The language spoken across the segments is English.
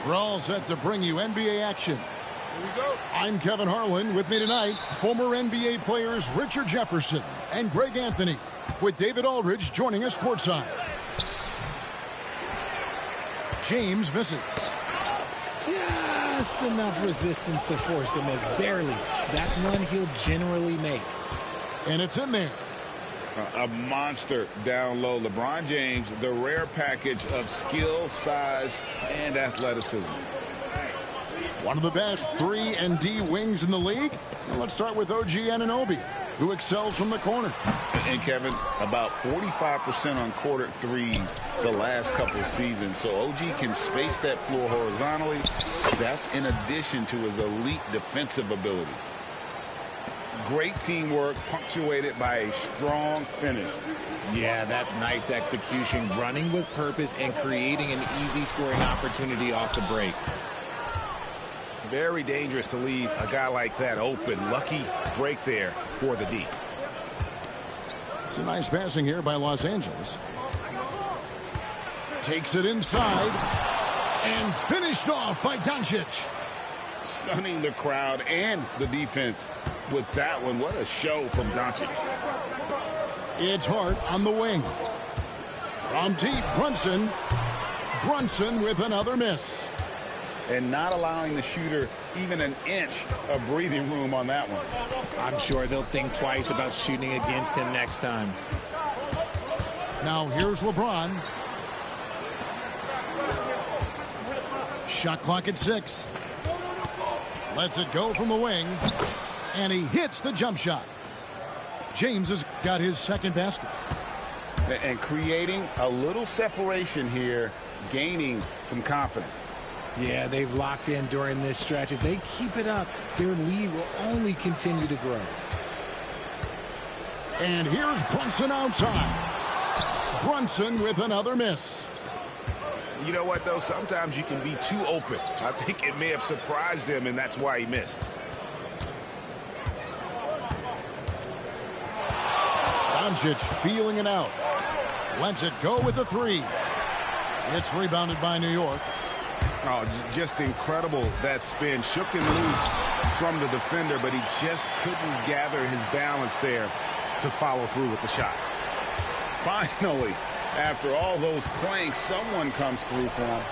We're all set to bring you NBA action. Here we go. I'm Kevin Harlan. With me tonight, former NBA players Richard Jefferson and Greg Anthony, with David Aldridge joining us courtside. James misses. Just enough resistance to force the miss. Barely. That's one he'll generally make. And it's in there. A monster down low. LeBron James, the rare package of skill, size, and athleticism. One of the best 3 and D wings in the league. Well, let's start with OG Anunoby, who excels from the corner. And Kevin, about 45% on quarter threes the last couple seasons. So OG can space that floor horizontally. That's in addition to his elite defensive abilities. Great teamwork punctuated by a strong finish. Yeah, that's nice execution, running with purpose and creating an easy scoring opportunity off the break. Very dangerous to leave a guy like that open. Lucky break there for the D. It's a nice passing here by Los Angeles. Takes it inside and finished off by Doncic. Stunning the crowd and the defense with that one. What a show from Doncic. It's Hart on the wing. From deep, Brunson. Brunson with another miss. And not allowing the shooter even an inch of breathing room on that one. I'm sure they'll think twice about shooting against him next time. Now here's LeBron. Shot clock at 6. Lets it go from the wing. And he hits the jump shot. James has got his second basket. And creating a little separation here, gaining some confidence. Yeah, they've locked in during this stretch. If they keep it up, their lead will only continue to grow. And here's Brunson outside. Brunson with another miss. You know what, though? Sometimes you can be too open. I think it may have surprised him, and that's why he missed. Doncic feeling it out. Lets it go with a 3. It's rebounded by New York. Oh, just incredible, that spin. Shook him loose from the defender, but he just couldn't gather his balance there to follow through with the shot. Finally, after all those clanks, someone comes through for him.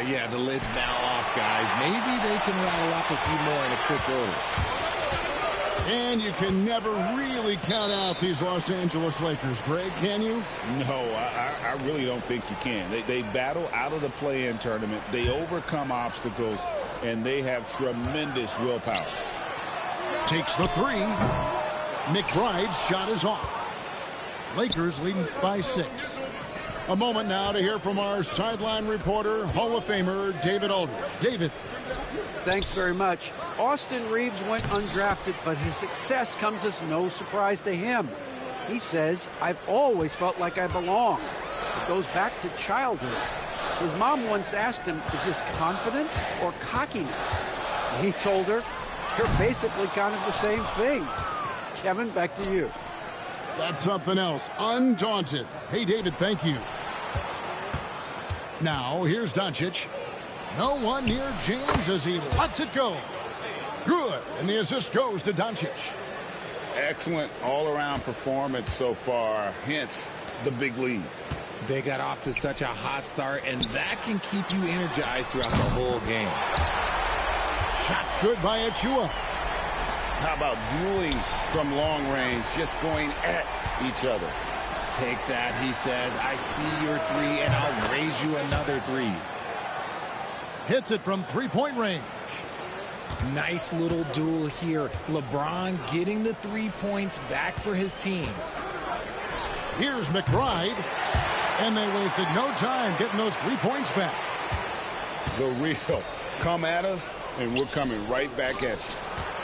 Yeah, the lid's now off, guys. Maybe they can rattle off a few more in a quick order. And you can never really count out these Los Angeles Lakers, Greg, can you? No, I really don't think you can. They battle out of the play-in tournament. They overcome obstacles, and they have tremendous willpower. Takes the 3. McBride's shot is off. Lakers leading by 6. A moment now to hear from our sideline reporter, Hall of Famer David Aldridge. David. Thanks very much. Austin Reeves went undrafted, but his success comes as no surprise to him. He says, "I've always felt like I belong." It goes back to childhood. His mom once asked him, "Is this confidence or cockiness?" He told her, "You're basically kind of the same thing." Kevin, back to you. That's something else. Undaunted. Hey, David, thank you. Now, here's Doncic. No one near James as he lets it go. Good. And the assist goes to Doncic. Excellent all-around performance so far, hence the big lead. They got off to such a hot start, and that can keep you energized throughout the whole game. Shots good by Achua. How about dueling from long range, just going at each other? Take that, he says. I see your 3, and I'll raise you another 3. Hits it from three-point range. Nice little duel here. LeBron getting the 3 points back for his team. Here's McBride. And they wasted no time getting those 3 points back. The real. Come at us, and we're coming right back at you.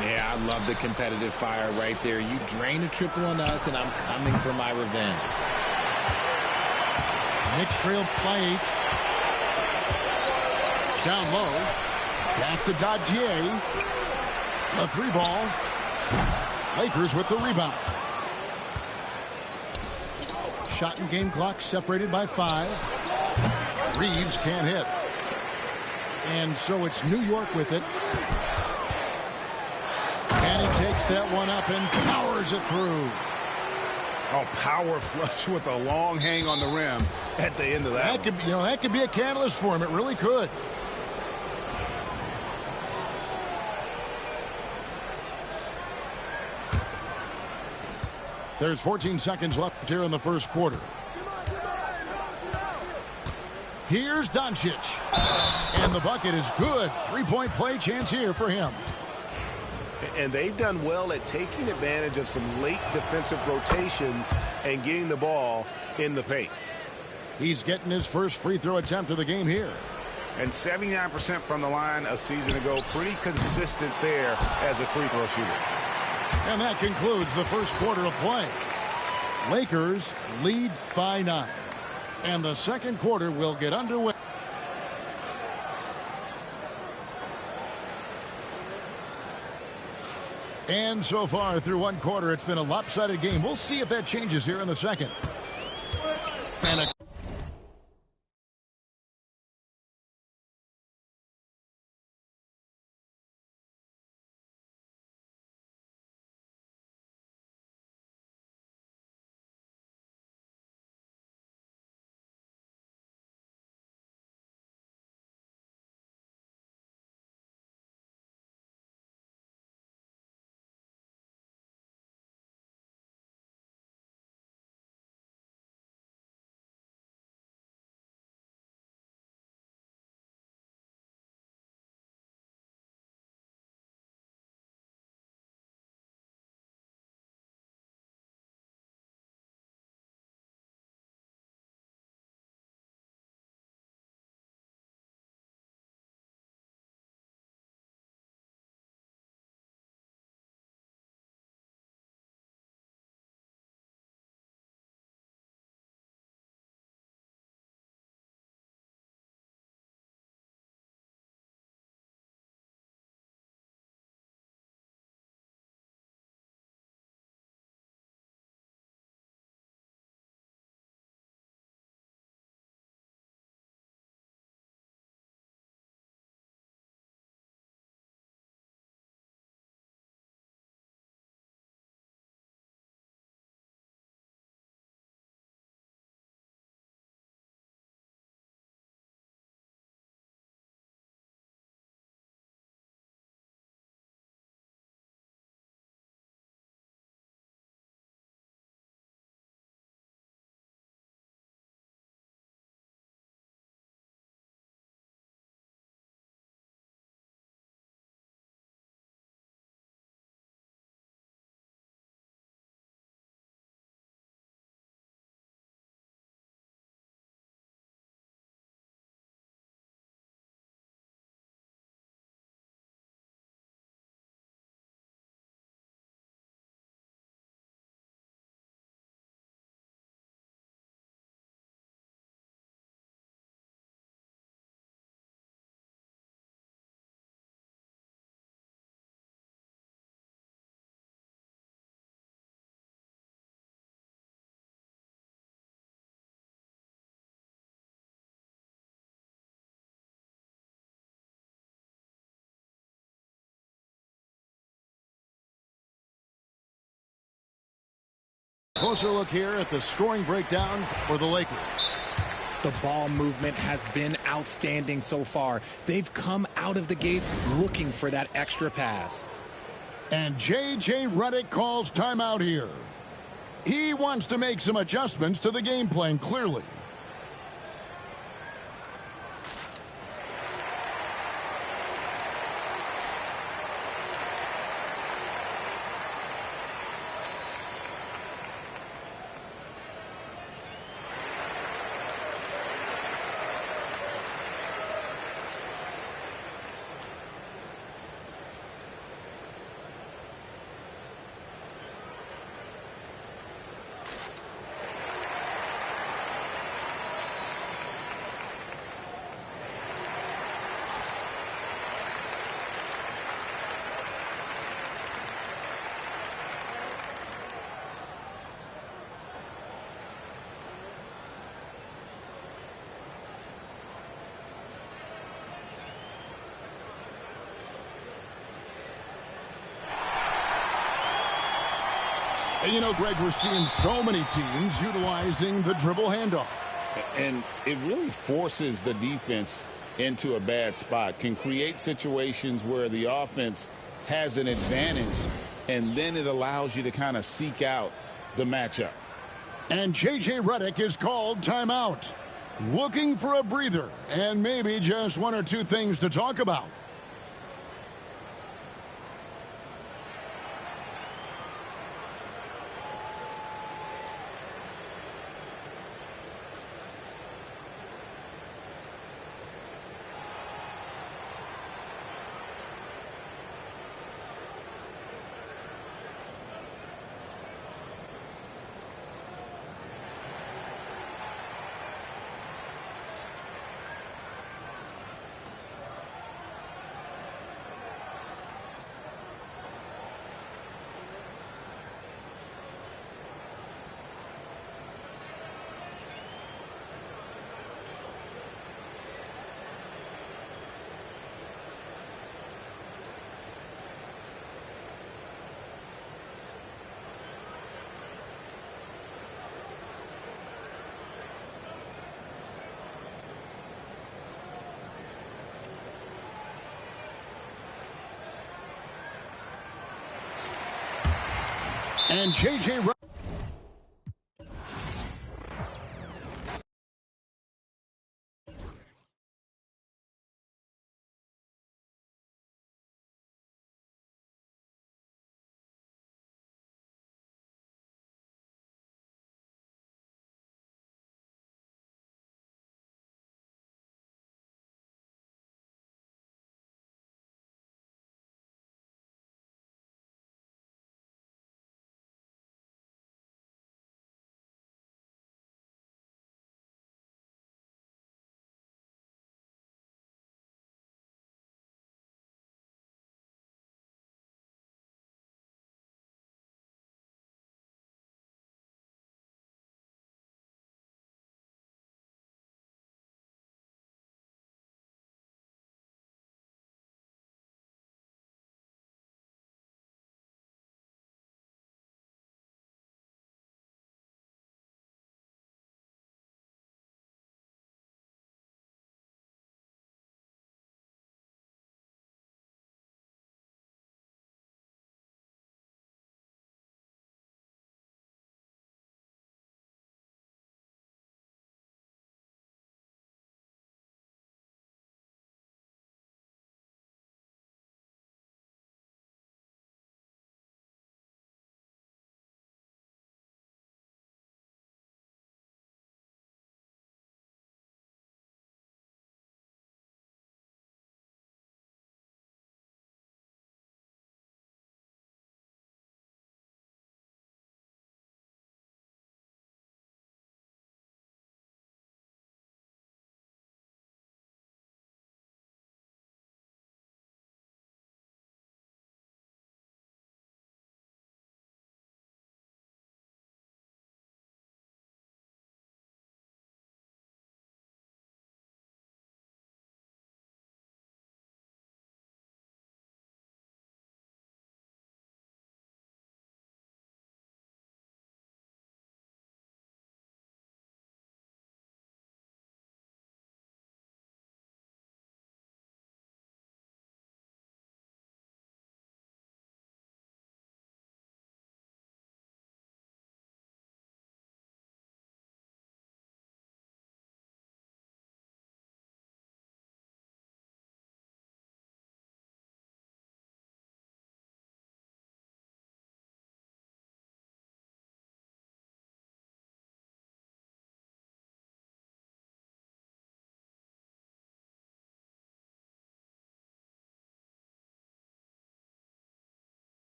Yeah, I love the competitive fire right there. You drain a triple on us, and I'm coming for my revenge. Knicks trail by 8. Down low. Pass to Dodgier. A 3 ball. Lakers with the rebound. Shot and game clock separated by 5. Reeves can't hit. And so it's New York with it. And he takes that one up and powers it through. Oh, power flush with a long hang on the rim at the end of that. That could be a catalyst for him. It really could. There's 14 seconds left here in the first quarter. Here's Doncic. And the bucket is good. Three-point play chance here for him. And they've done well at taking advantage of some late defensive rotations and getting the ball in the paint. He's getting his first free throw attempt of the game here. And 79% from the line a season ago. Pretty consistent there as a free throw shooter. And that concludes the first quarter of play. Lakers lead by 9. And the second quarter will get underway. And so far through one quarter, it's been a lopsided game. We'll see if that changes here in the second. And a closer look here at the scoring breakdown for the Lakers. The ball movement has been outstanding so far. They've come out of the gate looking for that extra pass. And J.J. Redick calls timeout here. He wants to make some adjustments to the game plan, clearly. And you know, Greg, we're seeing so many teams utilizing the dribble handoff. And it really forces the defense into a bad spot, can create situations where the offense has an advantage, and then it allows you to kind of seek out the matchup. And J.J. Redick is called timeout. Looking for a breather and maybe just one or two things to talk about. And J.J.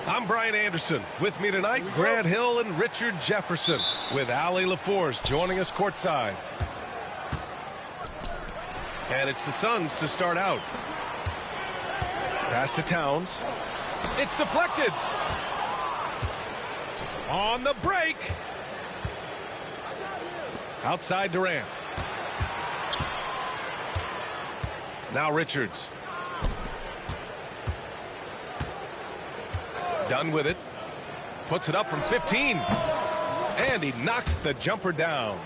I'm Brian Anderson. With me tonight, Grant Hill and Richard Jefferson, with Allie LaForce joining us courtside. And it's the Suns to start out. Pass to Towns. It's deflected. On the break. Outside Durant. Now Richards. Done with it. Puts it up from 15. And he knocks the jumper down.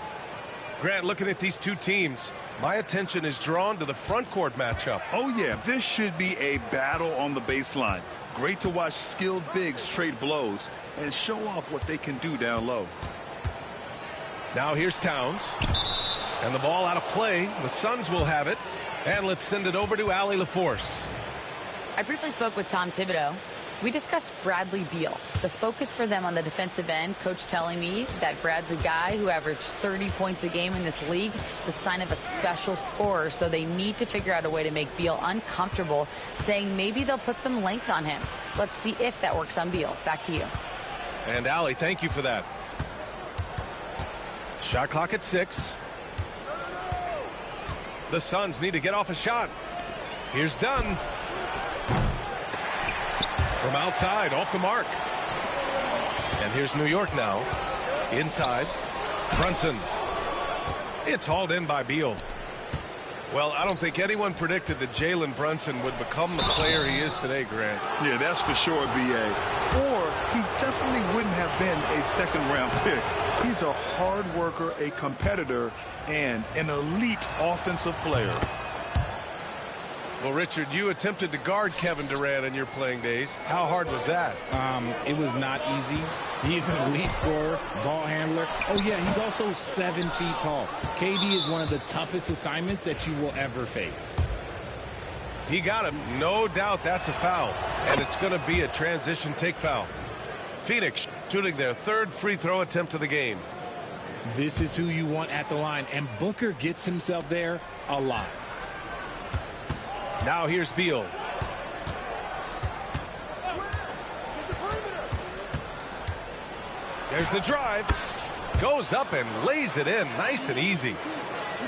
Grant, looking at these two teams, my attention is drawn to the front court matchup. Oh, yeah, this should be a battle on the baseline. Great to watch skilled bigs trade blows and show off what they can do down low. Now here's Towns. And the ball out of play. The Suns will have it. And let's send it over to Allie LaForce. I briefly spoke with Tom Thibodeau. We discussed Bradley Beal. The focus for them on the defensive end, coach telling me that Brad's a guy who averaged 30 points a game in this league, the sign of a special scorer, so they need to figure out a way to make Beal uncomfortable, saying maybe they'll put some length on him. Let's see if that works on Beal. Back to you. And Allie, thank you for that. Shot clock at 6. The Suns need to get off a shot. Here's Dunn. From outside, off the mark. And here's New York now. Inside. Brunson. It's hauled in by Beal. Well, I don't think anyone predicted that Jalen Brunson would become the player he is today, Grant. Yeah, that's for sure, B.A. Or he definitely wouldn't have been a second-round pick. He's a hard worker, a competitor, and an elite offensive player. Well, Richard, you attempted to guard Kevin Durant in your playing days. How hard was that? It was not easy. He's an elite scorer, ball handler. Oh, yeah, he's also 7 feet tall. KD is one of the toughest assignments that you will ever face. He got him. No doubt that's a foul. And it's going to be a transition take foul. Phoenix shooting their 3rd free throw attempt of the game. This is who you want at the line, and Booker gets himself there a lot. Now here's Beal. There's the drive. Goes up and lays it in nice and easy.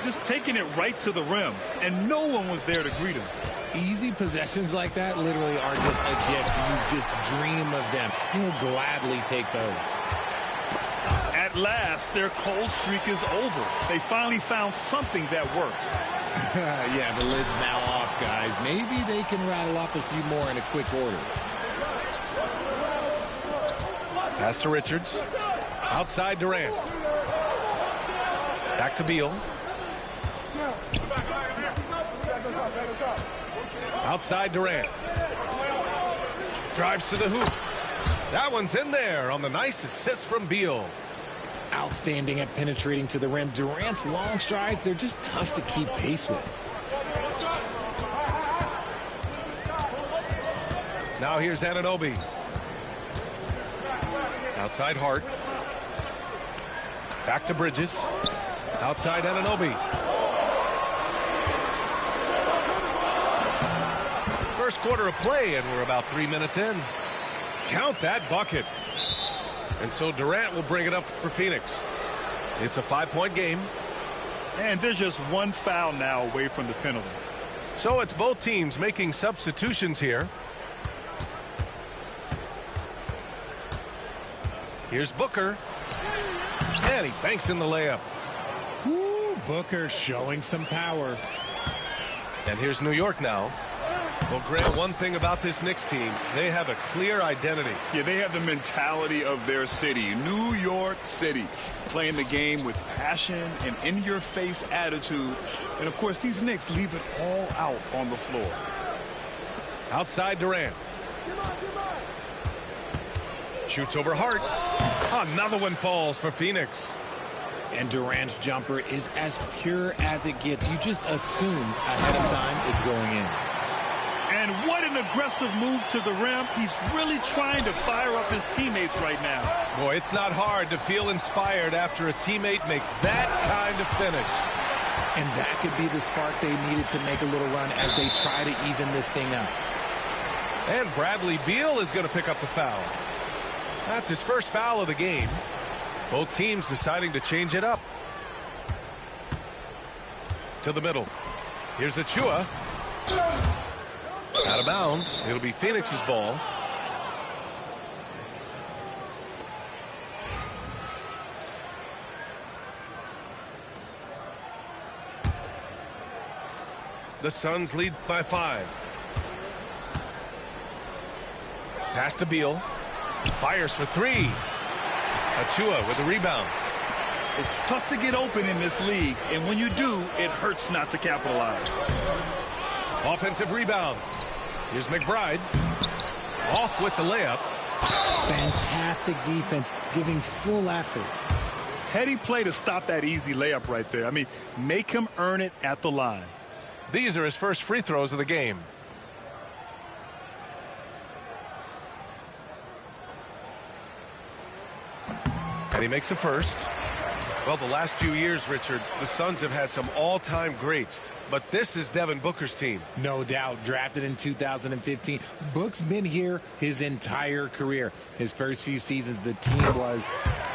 Just taking it right to the rim, and no one was there to greet him. Easy possessions like that literally are just a gift. You just dream of them. He'll gladly take those. At last, their cold streak is over. They finally found something that worked. Yeah, the lid's now off, guys. Maybe they can rattle off a few more in a quick order. Pass to Richards. Outside Durant. Back to Beal. Outside Durant. Drives to the hoop. That one's in there on the nice assist from Beal. Outstanding at penetrating to the rim. Durant's long strides, they're just tough to keep pace with. Now here's Anunoby. Outside Hart. Back to Bridges. Outside Anunoby. First quarter of play, and we're about 3 minutes in. Count that bucket. And so Durant will bring it up for Phoenix. It's a 5-point game. And there's just one foul now away from the penalty. So it's both teams making substitutions here. Here's Booker. And he banks in the layup. Woo, Booker showing some power. And here's New York now. Well, Grant, one thing about this Knicks team, they have a clear identity. Yeah, they have the mentality of their city, New York City, playing the game with passion and in-your-face attitude. And, of course, these Knicks leave it all out on the floor. Outside Durant. Shoots over Hart. Another one falls for Phoenix. And Durant's jumper is as pure as it gets. You just assume ahead of time it's going in. And what an aggressive move to the rim. He's really trying to fire up his teammates right now. Boy, it's not hard to feel inspired after a teammate makes that kind of finish. And that could be the spark they needed to make a little run as they try to even this thing up. And Bradley Beal is going to pick up the foul. That's his first foul of the game. Both teams deciding to change it up. To the middle. Here's Achua. Out of bounds. It'll be Phoenix's ball. The Suns lead by 5. Pass to Beal. Fires for 3. Achua with a rebound. It's tough to get open in this league, and when you do, it hurts not to capitalize. Offensive rebound. Here's McBride. Off with the layup. Fantastic defense, giving full effort. Heady play to stop that easy layup right there. I mean, make him earn it at the line. These are his first free throws of the game. And he makes a first. Well, the last few years, Richard, the Suns have had some all-time greats. But this is Devin Booker's team. No doubt, drafted in 2015. Book's been here his entire career. His first few seasons, the team was,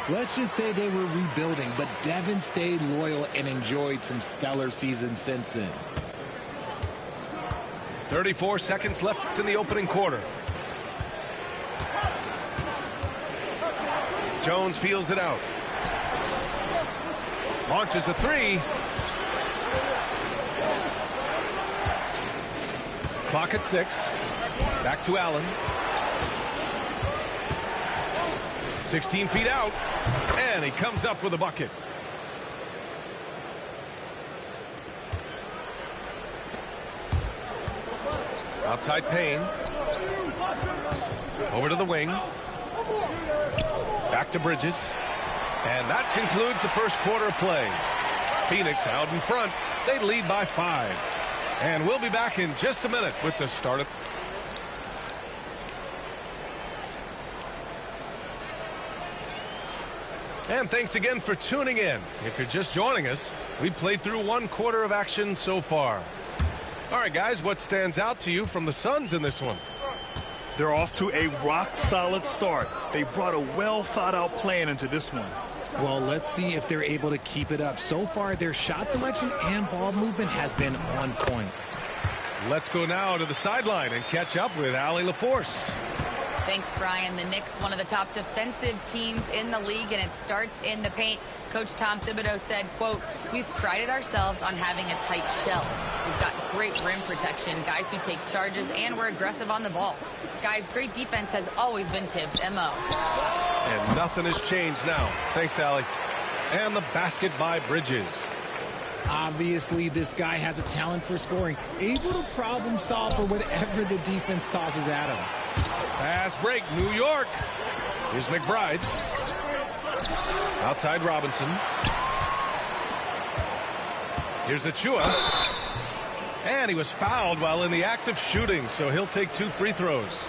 let's just say they were rebuilding. But Devin stayed loyal and enjoyed some stellar seasons since then. 34 seconds left in the opening quarter. Jones feels it out. Launches a 3. Clock at 6. Back to Allen. 16 feet out. And he comes up with a bucket. Outside Payne. Over to the wing. Back to Bridges. And that concludes the first quarter of play. Phoenix out in front. They lead by 5. And we'll be back in just a minute with the start of... And thanks again for tuning in. If you're just joining us, we played through one quarter of action so far. All right, guys, what stands out to you from the Suns in this one? They're off to a rock-solid start. They brought a well-thought-out plan into this one. Well, let's see if they're able to keep it up. So far, their shot selection and ball movement has been on point. Let's go now to the sideline and catch up with Allie LaForce. Thanks, Brian. The Knicks, one of the top defensive teams in the league, and it starts in the paint. Coach Tom Thibodeau said, quote, "We've prided ourselves on having a tight shell. We've got great rim protection, guys who take charges, and we're aggressive on the ball. Guys, great defense has always been Tibbs' MO." And nothing has changed now. Thanks, Allie. And the basket by Bridges. Obviously, this guy has a talent for scoring, able to problem solve for whatever the defense tosses at him. Fast break, New York. Here's McBride. Outside Robinson. Here's Achua. And he was fouled while in the act of shooting, so he'll take 2 free throws.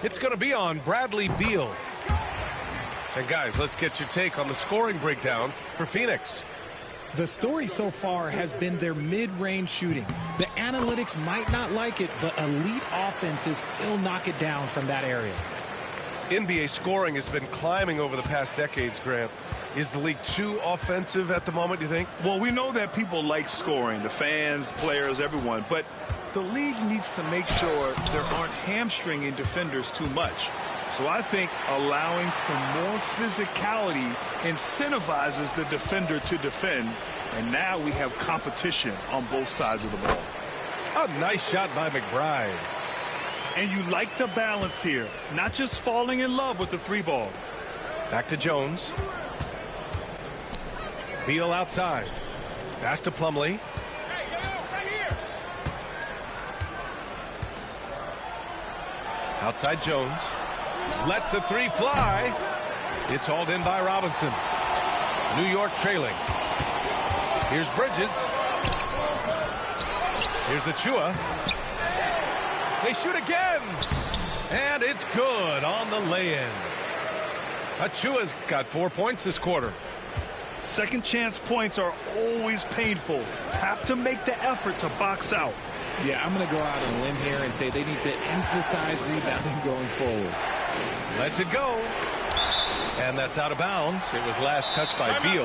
It's going to be on Bradley Beal. And guys, let's get your take on the scoring breakdown for Phoenix. The story so far has been their mid-range shooting. The analytics might not like it, but elite offenses still knock it down from that area. NBA scoring has been climbing over the past decades, Grant. Is the league too offensive at the moment, do you think? Well, we know that people like scoring, the fans, players, everyone, but the league needs to make sure there aren't hamstringing defenders too much. So I think allowing some more physicality incentivizes the defender to defend, and now we have competition on both sides of the ball. A nice shot by McBride. And you like the balance here, not just falling in love with the 3-ball. Back to Jones. Beal outside. Pass to Plumlee. Outside Jones. Lets the 3 fly. It's hauled in by Robinson. New York trailing. Here's Bridges. Here's Achua. They shoot again. And it's good on the lay-in. Achua's got 4 points this quarter. Second chance points are always painful. Have to make the effort to box out. Yeah, I'm going to go out on a limb here and say they need to emphasize rebounding going forward. Lets it go. And that's out of bounds. It was last touched by Beal.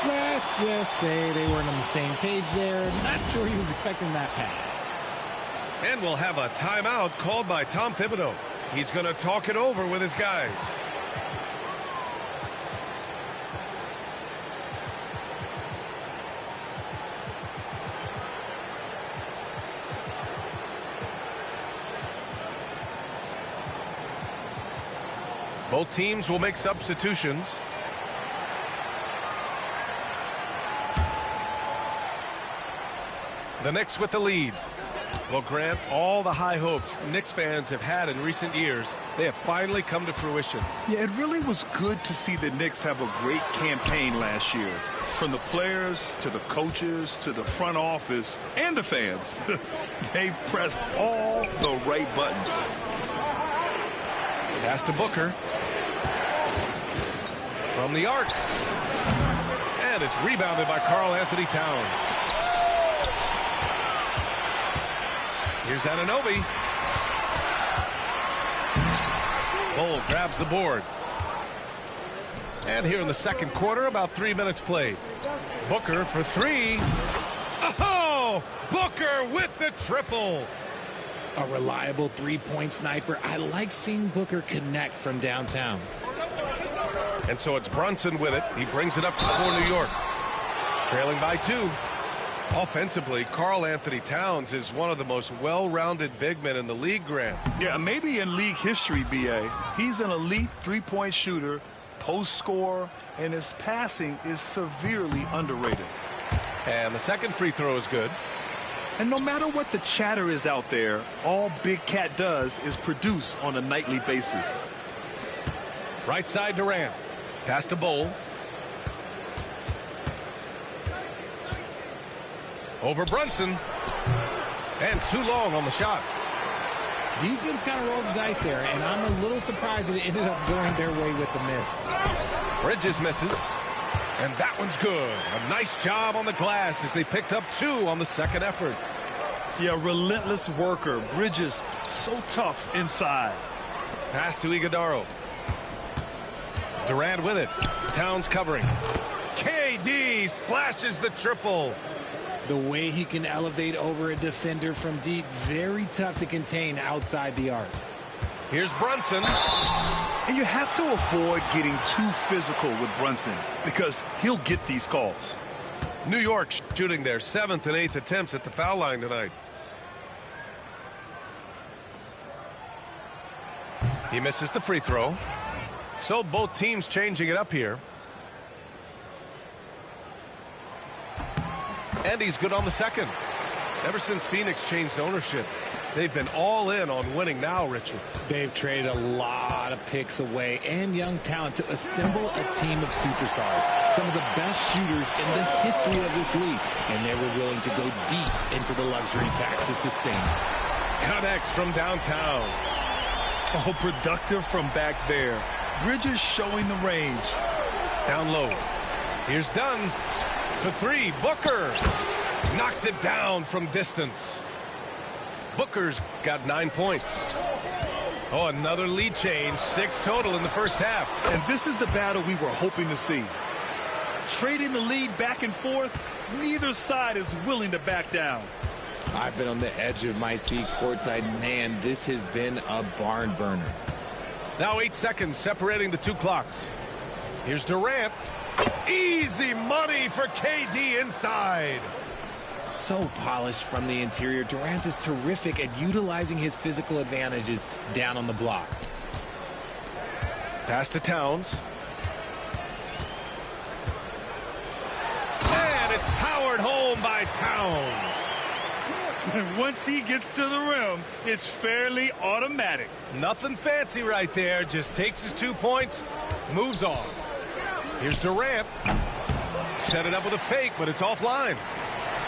Let's just say they weren't on the same page there. Not sure he was expecting that pass. And we'll have a timeout called by Tom Thibodeau. He's going to talk it over with his guys. Both teams will make substitutions. The Knicks with the lead. Well, Grant, all the high hopes Knicks fans have had in recent years, they have finally come to fruition. Yeah, it really was good to see the Knicks have a great campaign last year. From the players to the coaches to the front office and the fans. They've pressed all the right buttons. Pass to Booker. From the arc. And it's rebounded by Karl-Anthony Towns. Here's Anunoby. Bol grabs the board. And here in the second quarter, about 3 minutes played. Booker for three. Oh! Booker with the triple. A reliable three-point sniper. I like seeing Booker connect from downtown. And so it's Brunson with it. He brings it up for New York. Trailing by 2. Offensively, Karl-Anthony Towns is one of the most well-rounded big men in the league, Grant. Yeah, maybe in league history, B.A. He's an elite three-point shooter, post scorer, and his passing is severely underrated. And the second free throw is good. And no matter what the chatter is out there, all Big Cat does is produce on a nightly basis. Right side Durant. Pass to Bol. Over Brunson. And too long on the shot. Defense kind of rolled the dice there, and I'm a little surprised that it ended up going their way with the miss. Bridges misses. And that one's good. A nice job on the glass as they picked up 2 on the second effort. Yeah, relentless worker. Bridges so tough inside. Pass to Iguodala. Durant with it. Towns covering. KD splashes the triple. The way he can elevate over a defender from deep, very tough to contain outside the arc. Here's Brunson. And you have to avoid getting too physical with Brunson because he'll get these calls. New York shooting their 7th and 8th attempts at the foul line tonight. He misses the free throw. So both teams changing it up here. And he's good on the second. Ever since Phoenix changed ownership, they've been all in on winning now, Richard. They've traded a lot of picks away and young talent to assemble a team of superstars. Some of the best shooters in the history of this league. And they were willing to go deep into the luxury tax to sustain. Connects from downtown. Oh, productive from back there. Bridges showing the range. Down low. Here's Dunn. For 3, Booker knocks it down from distance. Booker's got 9 points. Oh, another lead change. 6 total in the first half. And this is the battle we were hoping to see. Trading the lead back and forth, neither side is willing to back down. I've been on the edge of my seat courtside. Man, this has been a barn burner. Now 8 seconds separating the 2 clocks. Here's Durant. Easy money for KD inside. So polished from the interior. Durant is terrific at utilizing his physical advantages down on the block. Pass to Towns. And it's powered home by Towns. And once he gets to the rim, it's fairly automatic. Nothing fancy right there. Just takes his 2 points, moves on. Here's Durant. Set it up with a fake, but it's offline.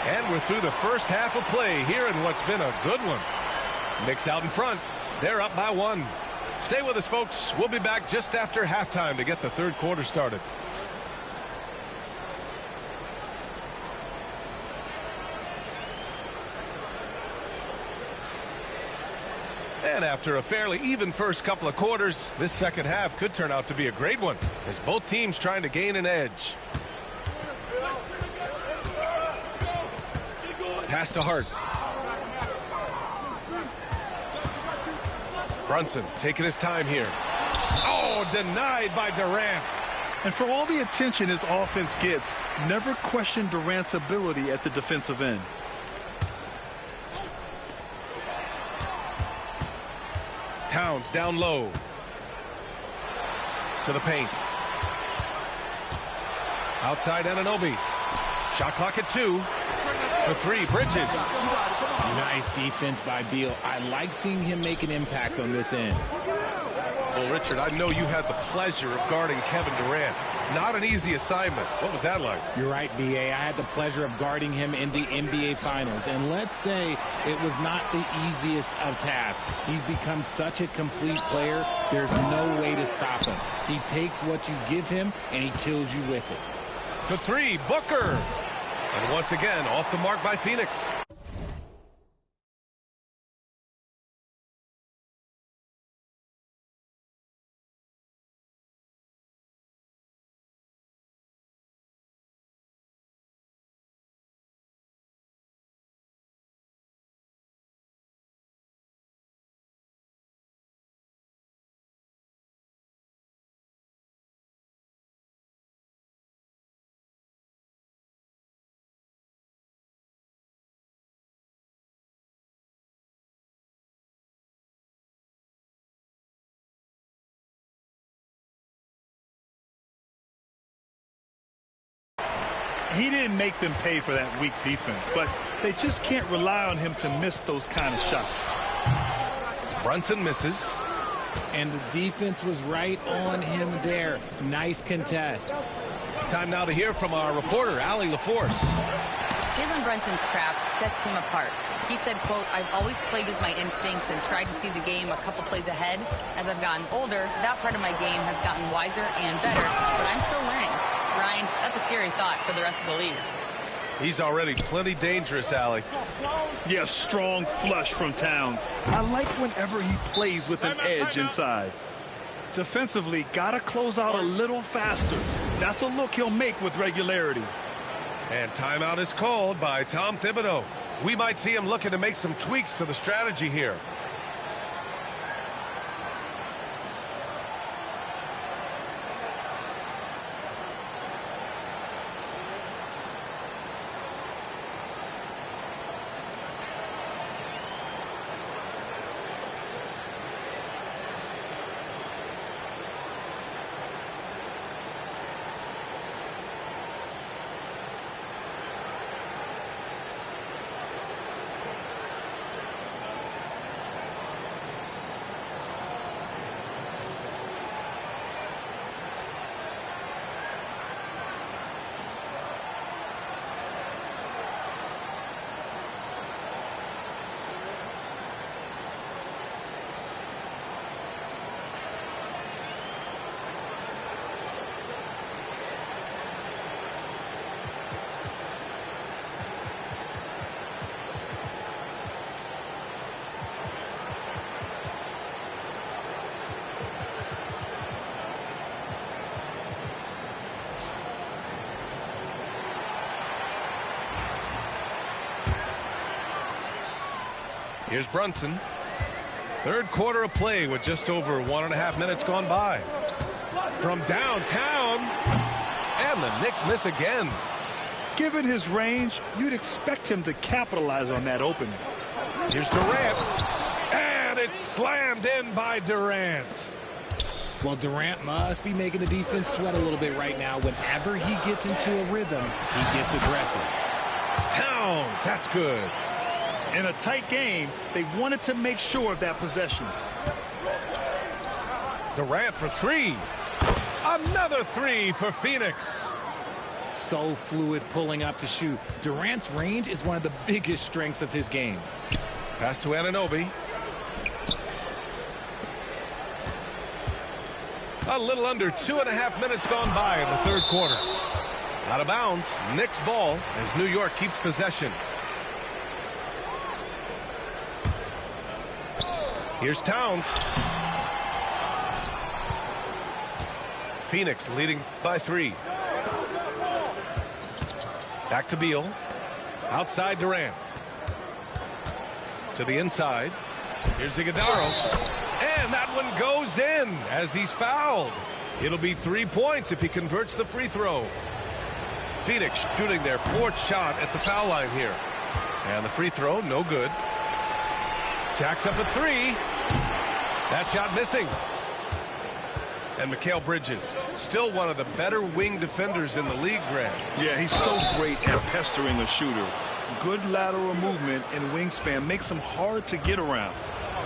And we're through the first half of play here in what's been a good one. Knicks out in front. They're up by 1. Stay with us, folks. We'll be back just after halftime to get the third quarter started. after a fairly even first couple of quarters. This second half could turn out to be a great one as both teams trying to gain an edge. Pass to Hart. Brunson taking his time here. Oh, denied by Durant. And for all the attention his offense gets, never question Durant's ability at the defensive end. Towns down low. To the paint. Outside Anunoby. Shot clock at 2. For 3, Bridges. Nice defense by Beal. I like seeing him make an impact on this end. Well, Richard, I know you had the pleasure of guarding Kevin Durant. Not an easy assignment. What was that like? You're right, B.A. I had the pleasure of guarding him in the NBA Finals. And let's say it was not the easiest of tasks. He's become such a complete player, there's no way to stop him. He takes what you give him, and he kills you with it. For 3, Booker. And once again, off the mark by Phoenix. He didn't make them pay for that weak defense, but they just can't rely on him to miss those kind of shots. Brunson misses. And the defense was right on him there. Nice contest. Time now to hear from our reporter, Allie LaForce. Jalen Brunson's craft sets him apart. He said, quote, "I've always played with my instincts and tried to see the game a couple plays ahead. As I've gotten older, that part of my game has gotten wiser and better, but I'm still learning." Ryan, that's a scary thought for the rest of the league. He's already plenty dangerous, Allie. Yes, strong flush from Towns. I like whenever he plays with an edge inside. Defensively, gotta close out a little faster. That's a look he'll make with regularity. And timeout is called by Tom Thibodeau. We might see him looking to make some tweaks to the strategy here. Here's Brunson. Third quarter of play with just over 1.5 minutes gone by. From downtown. And the Knicks miss again. Given his range, you'd expect him to capitalize on that opening. Here's Durant. And it's slammed in by Durant. Well, Durant must be making the defense sweat a little bit right now. Whenever he gets into a rhythm, he gets aggressive. Towns, that's good. In a tight game, they wanted to make sure of that possession. Durant for 3. Another 3 for Phoenix. So fluid pulling up to shoot. Durant's range is one of the biggest strengths of his game. Pass to Anunoby. A little under 2.5 minutes gone by in the third quarter. Out of bounds, Knicks ball as New York keeps possession. Here's Towns. Phoenix leading by 3. Back to Beal. Outside Durant. To the inside. Here's Iguodala. And that one goes in as he's fouled. It'll be 3 points if he converts the free throw. Phoenix shooting their 4th shot at the foul line here. And the free throw, no good. Jacks up at 3. That shot missing. And Mikal Bridges, still one of the better wing defenders in the league, Grant. Yeah, he's so great at pestering a shooter. Good lateral movement and wingspan makes him hard to get around.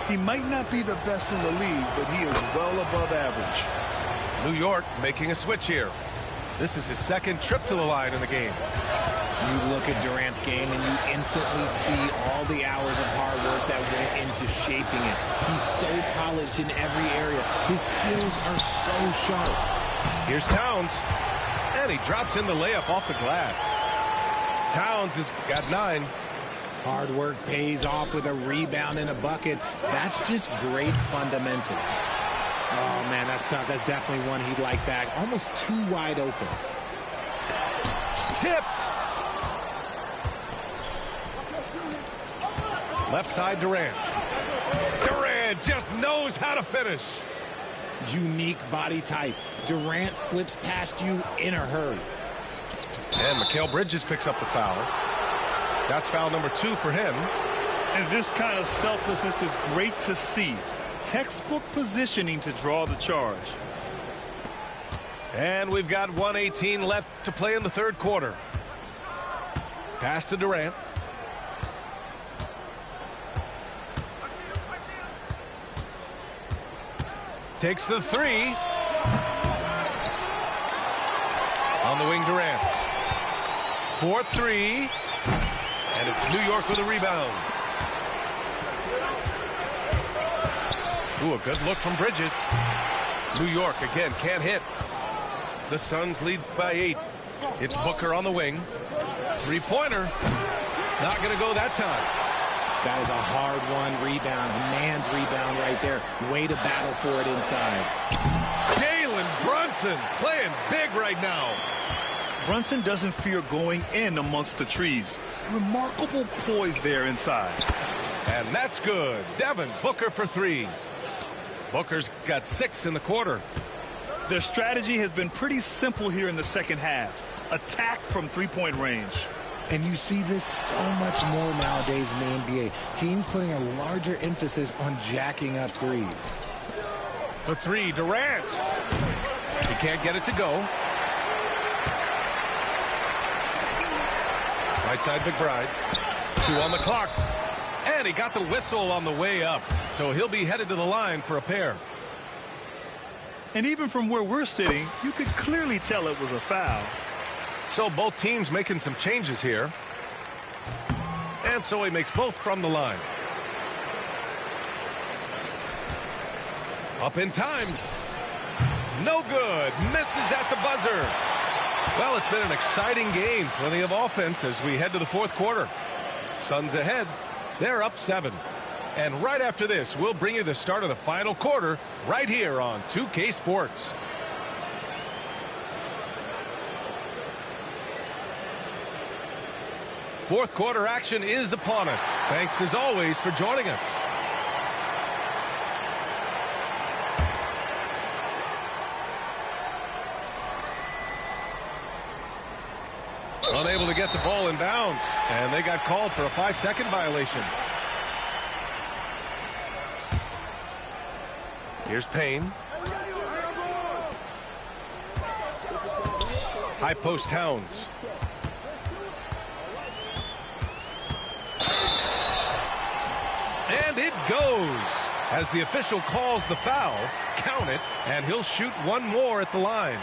He might not be the best in the league, but he is well above average. New York making a switch here. This is his 2nd trip to the line in the game. You look at Durant's game and you instantly see all the hours of hard work that went into shaping it. He's so polished in every area. His skills are so sharp. Here's Towns. And he drops in the layup off the glass. Towns has got 9. Hard work pays off with a rebound and a bucket. That's just great fundamentals. Oh, man, that's tough. That's definitely one he'd like back. Almost too wide open. Tipped. Left side, Durant. Durant just knows how to finish. Unique body type. Durant slips past you in a hurry. And Mikal Bridges picks up the foul. That's foul number 2 for him. And this kind of selflessness is great to see. Textbook positioning to draw the charge. And we've got 1:18 left to play in the 3rd quarter. Pass to Durant. Takes the 3. On the wing, Durant. 4-3. And it's New York with a rebound. Ooh, a good look from Bridges. New York again can't hit. The Suns lead by 8. It's Booker on the wing. 3-pointer. Not going to go that time. That is a hard-won rebound. A man's rebound right there. Way to battle for it inside. Jalen Brunson playing big right now. Brunson doesn't fear going in amongst the trees. Remarkable poise there inside. And that's good. Devin Booker for 3. Booker's got 6 in the quarter. Their strategy has been pretty simple here in the second half. Attack from 3-point range. And you see this so much more nowadays in the NBA. Teams putting a larger emphasis on jacking up threes. For 3, Durant. He can't get it to go. Right side, McBride. 2 on the clock. And he got the whistle on the way up. So he'll be headed to the line for a pair. And even from where we're sitting, you could clearly tell it was a foul. So both teams making some changes here. And so he makes both from the line. Up in time. No good. Misses at the buzzer. Well, it's been an exciting game. Plenty of offense as we head to the 4th quarter. Suns ahead. They're up 7. And right after this, we'll bring you the start of the final quarter right here on 2K Sports. Fourth quarter action is upon us. Thanks as always for joining us. Unable to get the ball in bounds, and they got called for a 5-second violation. Here's Payne. High post Towns. And it goes as the official calls the foul. Count it, and he'll shoot one more at the line.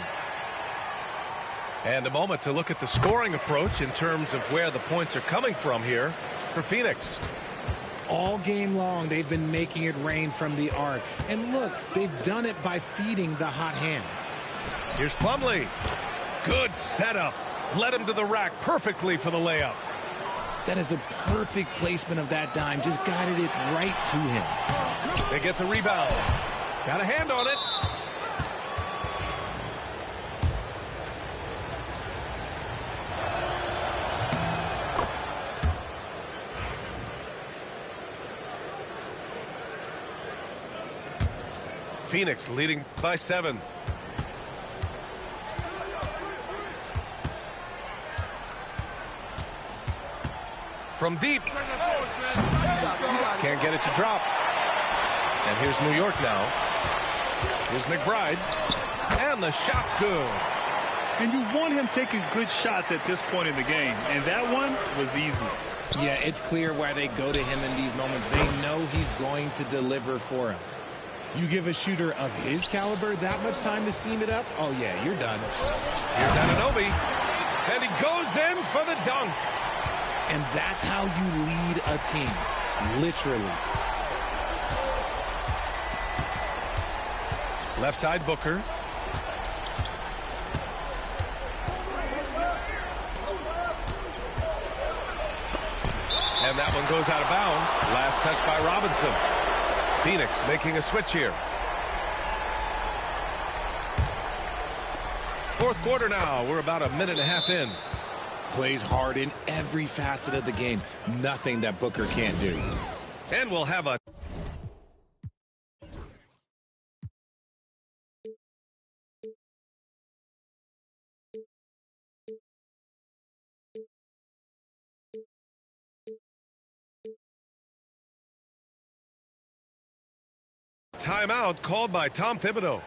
And a moment to look at the scoring approach in terms of where the points are coming from here for Phoenix. All game long, they've been making it rain from the arc. And look, they've done it by feeding the hot hands. Here's Plumlee. Good setup. Led him to the rack perfectly for the layup. That is a perfect placement of that dime. Just guided it right to him. They get the rebound. Got a hand on it. Phoenix leading by 7. From deep. Can't get it to drop. And here's New York now. Here's McBride. And the shot's good. And you want him taking good shots at this point in the game. And that one was easy. Yeah, it's clear why they go to him in these moments. They know he's going to deliver for him. You give a shooter of his caliber that much time to seam it up, oh, yeah, you're done. Here's Anunoby. And he goes in for the dunk. And that's how you lead a team, literally. Left side, Booker. And that one goes out of bounds. Last touch by Robinson. Phoenix making a switch here. Fourth quarter now. We're about a minute and a half in. Plays hard in every facet of the game. Nothing that Booker can't do. And we'll have a timeout called by Tom Thibodeau,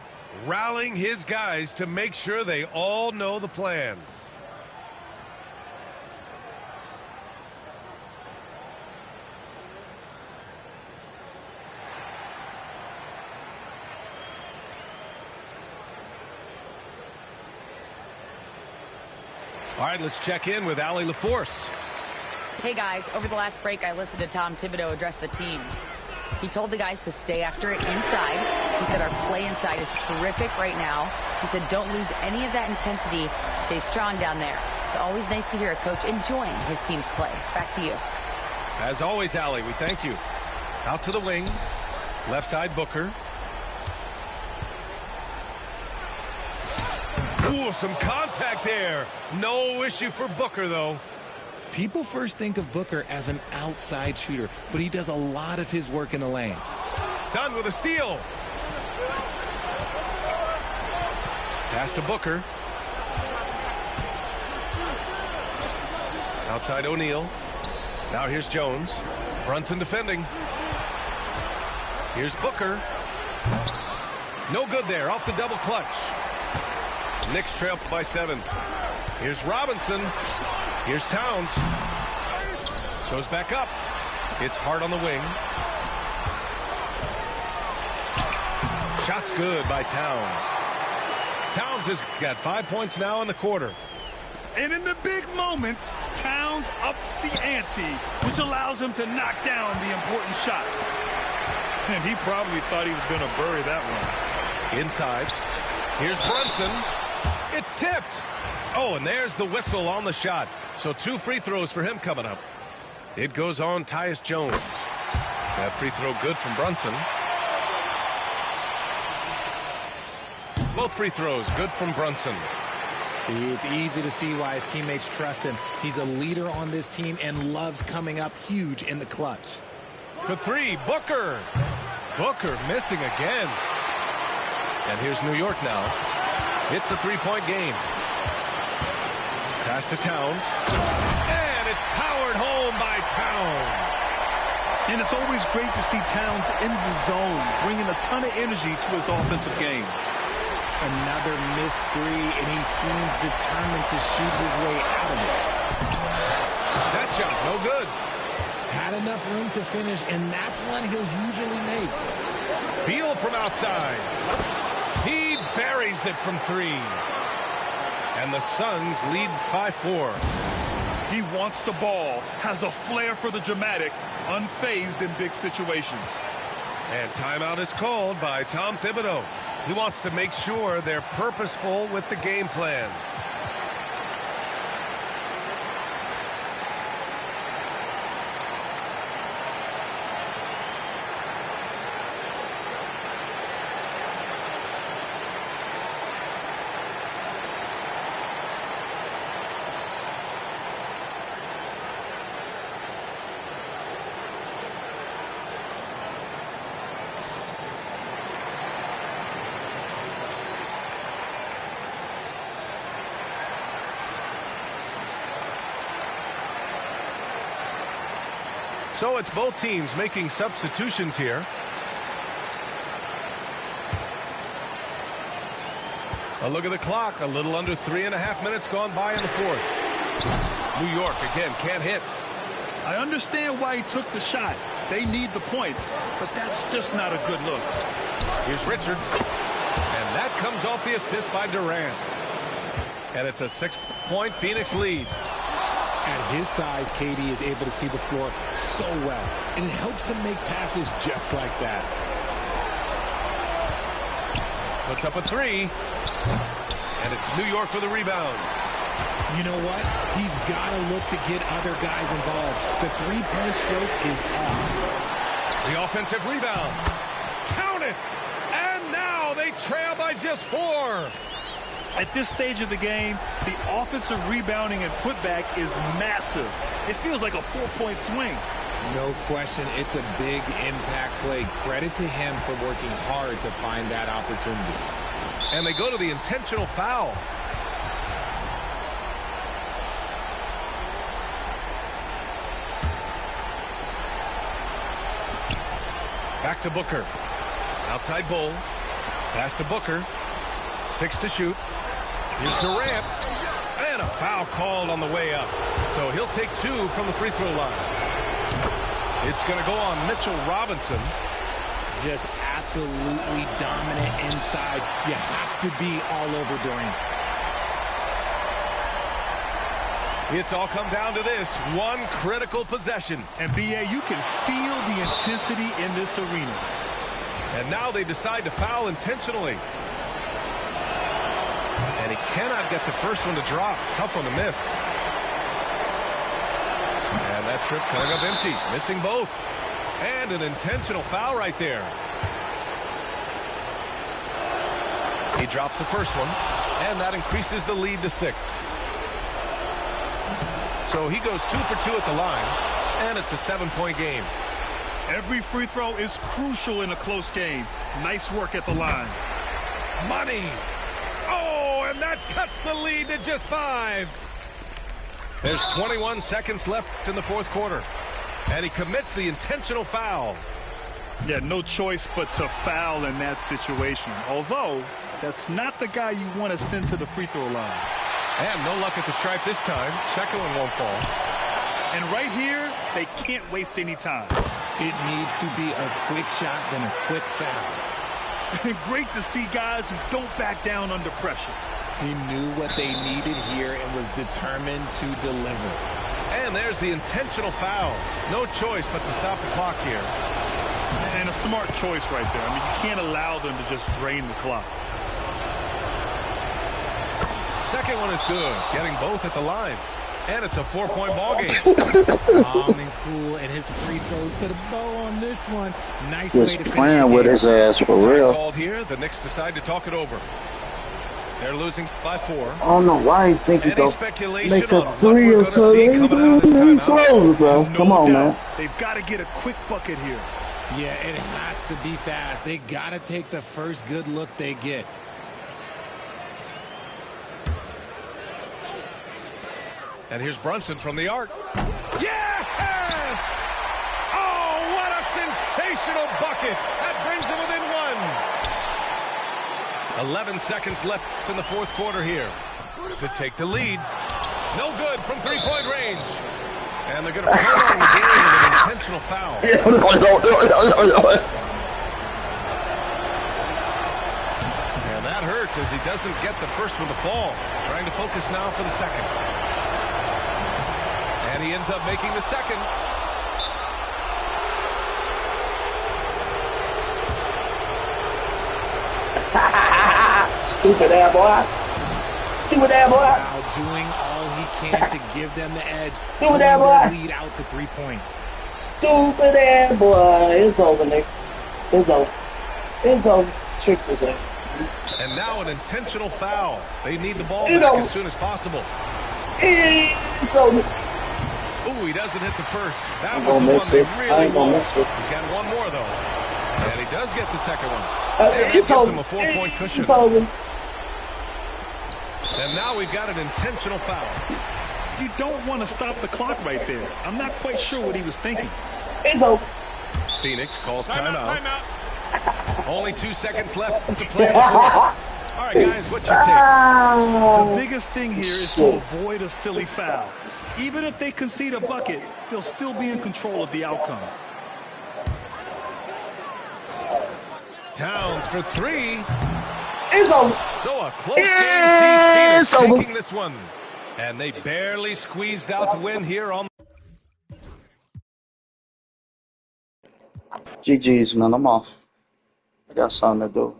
rallying his guys to make sure they all know the plan. All right, let's check in with Allie LaForce. Hey, guys. Over the last break, I listened to Tom Thibodeau address the team. He told the guys to stay after it inside. He said our play inside is terrific right now. He said don't lose any of that intensity. Stay strong down there. It's always nice to hear a coach enjoying his team's play. Back to you. As always, Allie, we thank you. Out to the wing. Left side, Booker. Ooh, some contact there. No issue for Booker, though. People first think of Booker as an outside shooter, but he does a lot of his work in the lane. Done with a steal. Pass to Booker. Outside O'Neal. Now here's Jones. Brunson defending. Here's Booker. No good there. Off the double clutch. Knicks trail by 7. Here's Robinson. Here's Towns. Goes back up. It's hard on the wing. Shot's good by Towns. Towns has got 5 points now in the quarter. And in the big moments, Towns ups the ante, which allows him to knock down the important shots. And he probably thought he was going to bury that one. Inside. Here's Brunson. It's tipped. Oh, and there's the whistle on the shot. So 2 free throws for him coming up. It goes on Tyus Jones. That free throw good from Brunson. Both free throws good from Brunson. See, it's easy to see why his teammates trust him. He's a leader on this team and loves coming up huge in the clutch. For 3, Booker. Booker missing again. And here's New York now. It's a 3-point game. Pass to Towns. And it's powered home by Towns. And it's always great to see Towns in the zone, bringing a ton of energy to his offensive game. Another missed 3, and he seems determined to shoot his way out of it. That shot, no good. Had enough room to finish, and that's one he'll usually make. Beal from outside. He buries it from 3. And the Suns lead by 4. He wants the ball, has a flair for the dramatic, unfazed in big situations. And timeout is called by Tom Thibodeau. He wants to make sure they're purposeful with the game plan. So it's both teams making substitutions here. A look at the clock. A little under 3.5 minutes gone by in the fourth. New York, again, can't hit. I understand why he took the shot. They need the points, but that's just not a good look. Here's Richards. And that comes off the assist by Durant. And it's a 6-point Phoenix lead. At his size, KD is able to see the floor so well, and it helps him make passes just like that. Puts up a three. And it's New York with a rebound. You know what? He's got to look to get other guys involved. The three-point stroke is off. The offensive rebound. Count it! And now they trail by just 4. At this stage of the game, the offensive rebounding and putback is massive. It feels like a 4-point swing. No question, it's a big impact play. Credit to him for working hard to find that opportunity. And they go to the intentional foul. Back to Booker. Outside Bull. Pass to Booker. 6 to shoot. Here's Durant. And a foul called on the way up. So he'll take 2 from the free throw line. It's going to go on Mitchell Robinson. Just absolutely dominant inside. You have to be all over Durant. It's all come down to this one critical possession. And BA, you can feel the intensity in this arena. And now they decide to foul intentionally. And he cannot get the first one to drop. Tough one to miss. And that trip coming up empty. Missing both. And an intentional foul right there. He drops the first one. And that increases the lead to 6. So he goes 2 for 2 at the line. And it's a 7-point game. Every free throw is crucial in a close game. Nice work at the line. Money. Oh, and that cuts the lead to just 5. There's 21 seconds left in the fourth quarter. And he commits the intentional foul. Yeah, no choice but to foul in that situation. Although, that's not the guy you want to send to the free throw line. And no luck at the stripe this time. Second one won't fall. And right here, they can't waste any time. It needs to be a quick shot, then a quick foul. Great to see guys who don't back down under pressure. He knew what they needed here and was determined to deliver. And there's the intentional foul. No choice but to stop the clock here. And a smart choice right there. I mean, you can't allow them to just drain the clock. Second one is good. Getting both at the line. And it's a 4-point ball game. Calm and cool, and his free throws put a bow on this one. Nice Just way to playing with his ass for real. Called here. The Knicks decide to talk it over. They're losing by 4. I don't know why you think you go make a 3 or so. Bro. Come on, man. They've got to get a quick bucket here. Yeah, it has to be fast. They got to take the first good look they get. And here's Brunson from the arc. Yes! Oh, what a sensational bucket. That brings him within 1. 11 seconds left in the fourth quarter here to take the lead. No good from 3-point range. And they're going to prolong the game with an intentional foul. And that hurts as he doesn't get the first one to fall. Trying to focus now for the second. And he ends up making the second. Stupid ass boy. Stupid ass boy. Now doing all he can to give them the edge. Stupid ass boy. Lead out to 3 points. Stupid ass boy. It's over, Nick. It's over. It's over. Trick this out. And now an intentional foul. They need the ball back as soon as possible. It's over. Ooh, he doesn't hit the first. That was the one they really wanted. He's got one more, though. And he does get the second one. And gives him a 4-point cushion. It's over. And now we've got an intentional foul. You don't want to stop the clock right there. I'm not quite sure what he was thinking. It's over. Phoenix calls timeout. Only 2 seconds left to play on the floor. All right, guys, what's your take? The biggest thing here is to avoid a silly foul. Even if they concede a bucket, they'll still be in control of the outcome. Towns for 3. It's over. So a close It's game sees Phoenix over. taking this one. And they barely squeezed out the win here on. GG's, man. I'm off. I got something to do.